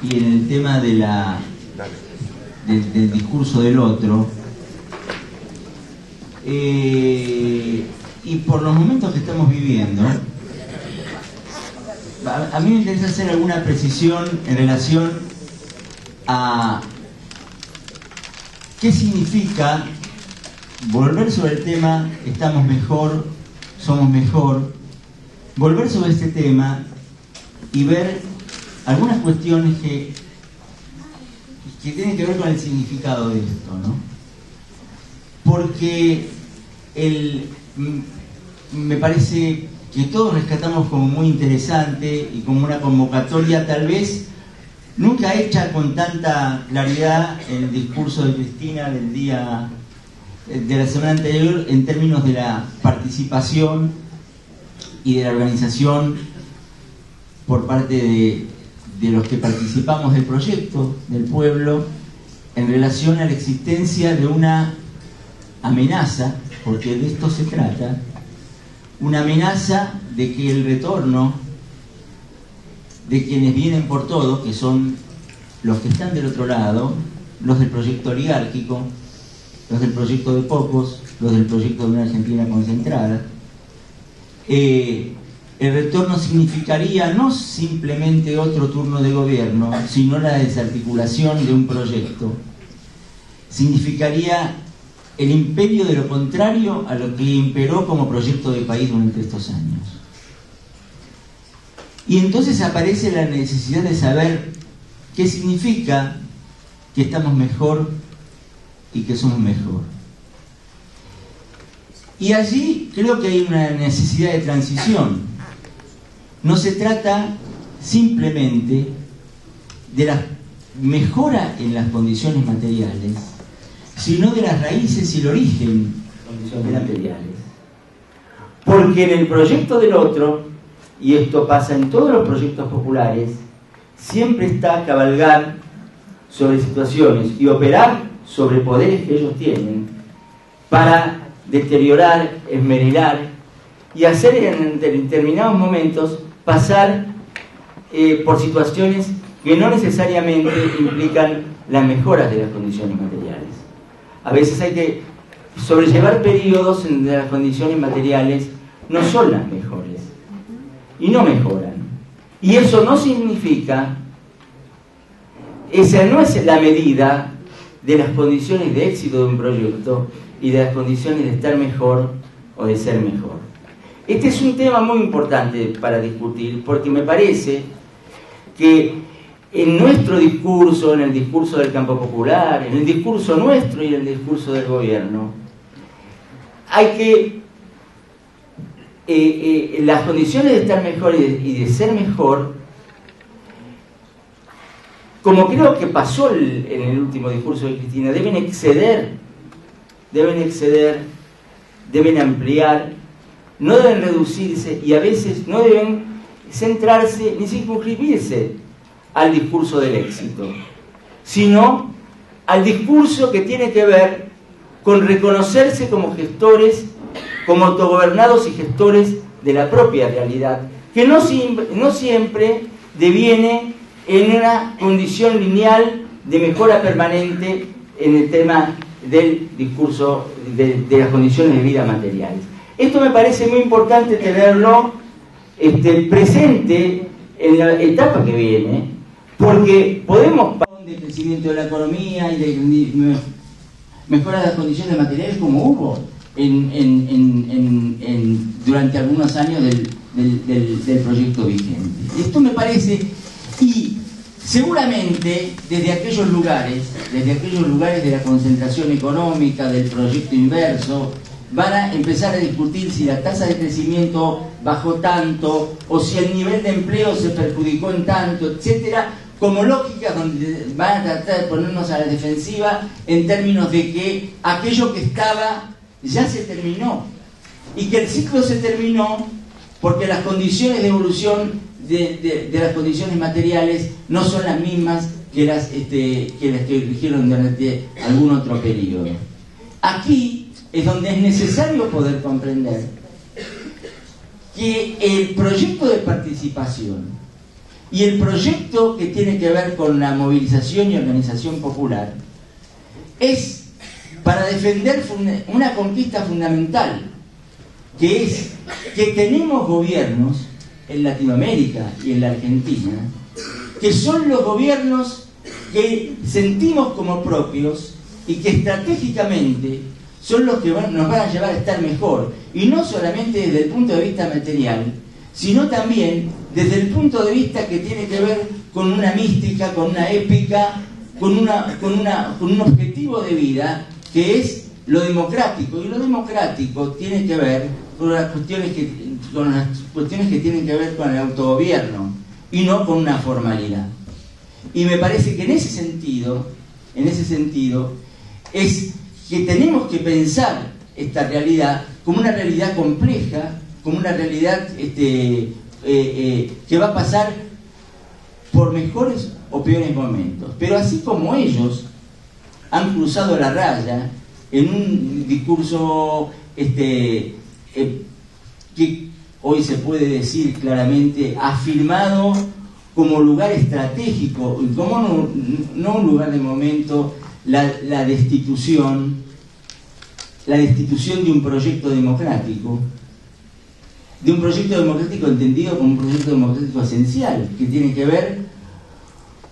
y en el tema de del discurso del otro, y por los momentos que estamos viviendo, a mí me interesa hacer alguna precisión en relación a qué significa volver sobre el tema estamos mejor, somos mejor, volver sobre este tema y ver algunas cuestiones que tienen que ver con el significado de esto, ¿no? Porque me parece que todos rescatamos como muy interesante y como una convocatoria tal vez nunca hecha con tanta claridad en el discurso de Cristina del día de la semana anterior en términos de la participación y de la organización por parte de los que participamos del proyecto del pueblo en relación a la existencia de una amenaza, porque de esto se trata, una amenaza de que el retorno de quienes vienen por todo, que son los que están del otro lado, los del proyecto oligárquico, los del proyecto de pocos, los del proyecto de una Argentina concentrada, el retorno significaría no simplemente otro turno de gobierno, sino la desarticulación de un proyecto. Significaría el imperio de lo contrario a lo que imperó como proyecto de país durante estos años. Y entonces aparece la necesidad de saber qué significa que estamos mejor y que somos mejor. Y allí creo que hay una necesidad de transición. No se trata simplemente de la mejora en las condiciones materiales, sino de las raíces y el origen de las condiciones materiales. Porque en el proyecto del otro, y esto pasa en todos los proyectos populares, siempre está cabalgar sobre situaciones y operar sobre poderes que ellos tienen para deteriorar, esmerelar y hacer en determinados momentos pasar por situaciones que no necesariamente implican las mejoras de las condiciones materiales. A veces hay que sobrellevar periodos en donde las condiciones materiales no son las mejores y no mejoran. Y eso no significa, esa no es la medida de las condiciones de éxito de un proyecto y de las condiciones de estar mejor o de ser mejor. Este es un tema muy importante para discutir, porque me parece que en nuestro discurso, en el discurso del campo popular, en el discurso nuestro y en el discurso del gobierno, hay que las condiciones de estar mejor y de ser mejor, como creo que pasó en el último discurso de Cristina, deben exceder, deben ampliar, no deben reducirse y a veces no deben centrarse ni circunscribirse al discurso del éxito, sino al discurso que tiene que ver con reconocerse como gestores, como autogobernados y gestores de la propia realidad, que no siempre deviene en una condición lineal de mejora permanente en el tema del discurso de las condiciones de vida materiales. Esto me parece muy importante tenerlo presente en la etapa que viene, porque podemos hablar de crecimiento de la economía y de mejora de las condiciones materiales como hubo durante algunos años del proyecto vigente. Esto me parece, y seguramente desde aquellos lugares de la concentración económica, del proyecto inverso, van a empezar a discutir si la tasa de crecimiento bajó tanto o si el nivel de empleo se perjudicó en tanto, etcétera, como lógicas donde van a tratar de ponernos a la defensiva en términos de que aquello que estaba ya se terminó y que el ciclo se terminó porque las condiciones de evolución de las condiciones materiales no son las mismas que las que eligieron durante algún otro periodo. Aquí es donde es necesario poder comprender que el proyecto de participación y el proyecto que tiene que ver con la movilización y organización popular es para defender una conquista fundamental, que es que tenemos gobiernos en Latinoamérica y en la Argentina, que son los gobiernos que sentimos como propios y que estratégicamente son los que nos van a llevar a estar mejor, y no solamente desde el punto de vista material, sino también desde el punto de vista que tiene que ver con una mística, con una épica, con un objetivo de vida que es lo democrático, y lo democrático tiene que ver con las cuestiones que tienen que ver con el autogobierno y no con una formalidad. Y me parece que en ese sentido es que tenemos que pensar esta realidad como una realidad compleja, como una realidad que va a pasar por mejores o peores momentos. Pero así como ellos han cruzado la raya en un discurso que hoy se puede decir claramente afirmado como lugar estratégico y como no un lugar de momento, la destitución de un proyecto democrático, entendido como un proyecto democrático esencial, que tiene que ver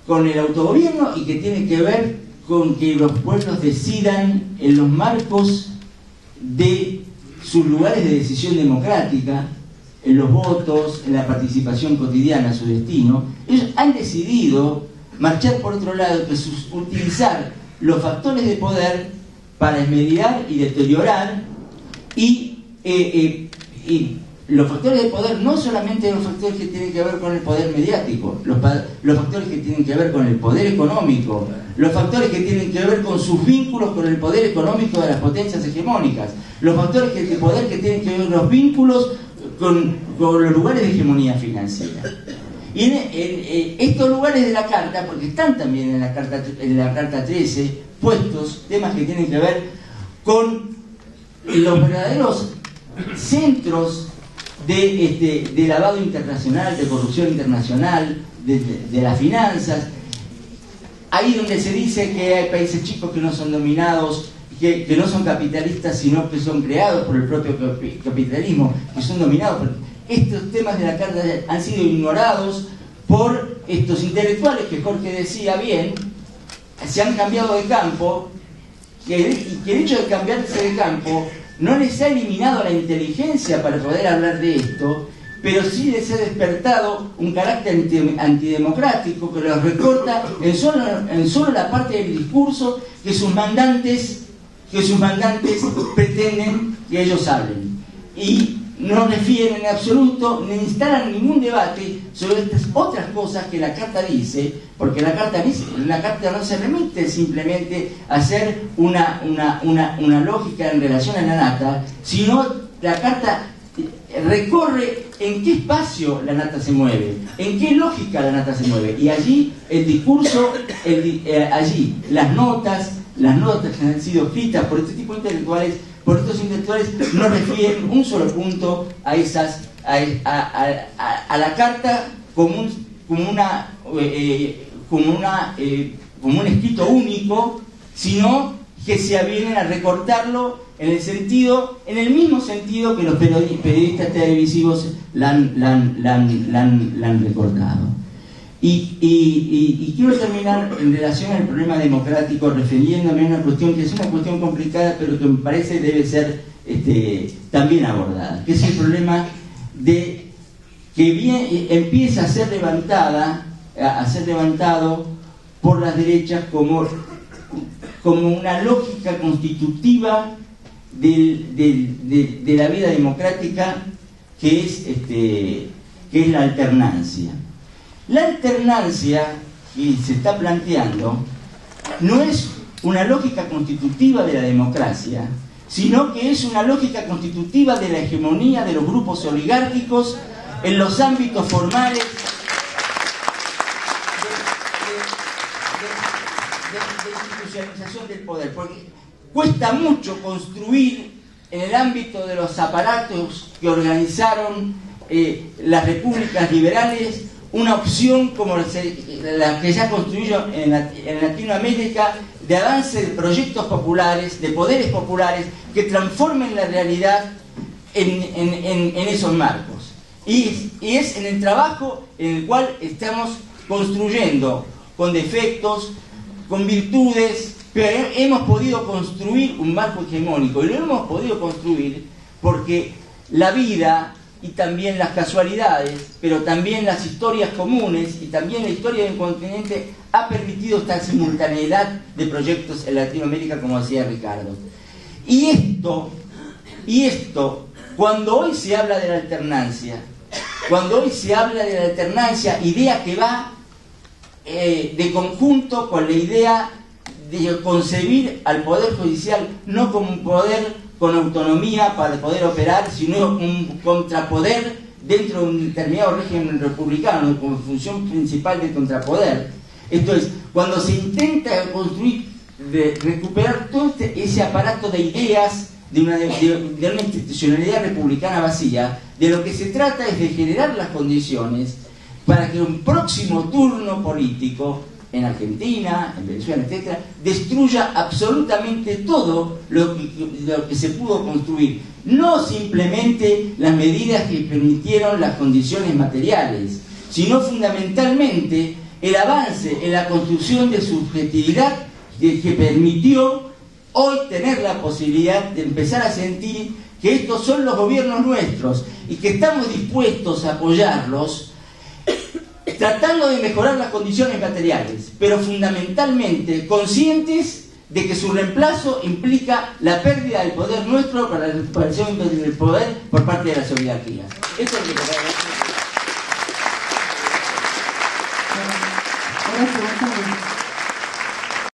con el autogobierno y que tiene que ver con que los pueblos decidan en los marcos de sus lugares de decisión democrática, en los votos, en la participación cotidiana, su destino. Ellos han decidido marchar por otro lado, que es utilizar los factores de poder para esmerillar y deteriorar, y los factores de poder no solamente los factores que tienen que ver con el poder mediático, los factores que tienen que ver con el poder económico, los factores que tienen que ver con sus vínculos con el poder económico de las potencias hegemónicas, los factores de poder que tienen que ver con los vínculos con los lugares de hegemonía financiera. Y en estos lugares de la Carta, porque están también en la Carta 13 puestos temas que tienen que ver con los verdaderos centros de lavado internacional, de corrupción internacional, de las finanzas, ahí donde se dice que hay países chicos que no son dominados, que no son capitalistas, sino que son creados por el propio capitalismo, que son dominados por... Estos temas de la Carta han sido ignorados por estos intelectuales que Jorge decía bien, se han cambiado de campo, y que el hecho de cambiarse de campo no les ha eliminado la inteligencia para poder hablar de esto, pero sí les ha despertado un carácter antidemocrático que los recorta en solo la parte del discurso que sus mandantes pretenden que ellos hablen. Y no refieren en absoluto, ni instalan ningún debate sobre estas otras cosas que la Carta dice, porque la Carta no se remite simplemente a hacer una lógica en relación a la nata, sino la Carta recorre en qué espacio la nata se mueve, en qué lógica la nata se mueve, y allí el discurso, allí las notas que han sido escritas por este tipo de intelectuales, por estos intelectuales, no refieren un solo punto a la Carta como un escrito único, sino que se avienen a recortarlo en el mismo sentido que los periodistas televisivos la han recortado. Y quiero terminar en relación al problema democrático refiriéndome a una cuestión que es una cuestión complicada, pero que me parece debe ser también abordada, que es el problema de que empieza a ser levantado por las derechas como una lógica constitutiva de la vida democrática, que es la alternancia. La alternancia que se está planteando no es una lógica constitutiva de la democracia, sino que es una lógica constitutiva de la hegemonía de los grupos oligárquicos en los ámbitos formales de institucionalización del poder. Porque cuesta mucho construir en el ámbito de los aparatos que organizaron las repúblicas liberales una opción como la que ya construyó en Latinoamérica, de avance de proyectos populares, de poderes populares que transformen la realidad en esos marcos. Y es en el trabajo en el cual estamos construyendo, con defectos, con virtudes, pero hemos podido construir un marco hegemónico, y lo hemos podido construir porque la vida y también las casualidades, pero también las historias comunes y también la historia del continente ha permitido esta simultaneidad de proyectos en Latinoamérica, como decía Ricardo. Y esto, cuando hoy se habla de la alternancia, idea que va de conjunto con la idea de concebir al Poder Judicial no como un poder con autonomía para poder operar, sino un contrapoder dentro de un determinado régimen republicano, como función principal del contrapoder. Esto es, cuando se intenta construir, recuperar todo ese aparato de ideas de una institucionalidad republicana vacía, de lo que se trata es de generar las condiciones para que un próximo turno político en Argentina, en Venezuela, etc., destruya absolutamente todo lo que se pudo construir. No simplemente las medidas que permitieron las condiciones materiales, sino fundamentalmente el avance en la construcción de subjetividad que permitió hoy tener la posibilidad de empezar a sentir que estos son los gobiernos nuestros y que estamos dispuestos a apoyarlos, tratando de mejorar las condiciones materiales, pero fundamentalmente conscientes de que su reemplazo implica la pérdida del poder nuestro para la recuperación del poder por parte de las oligarquías. Esto es lo que Gracias.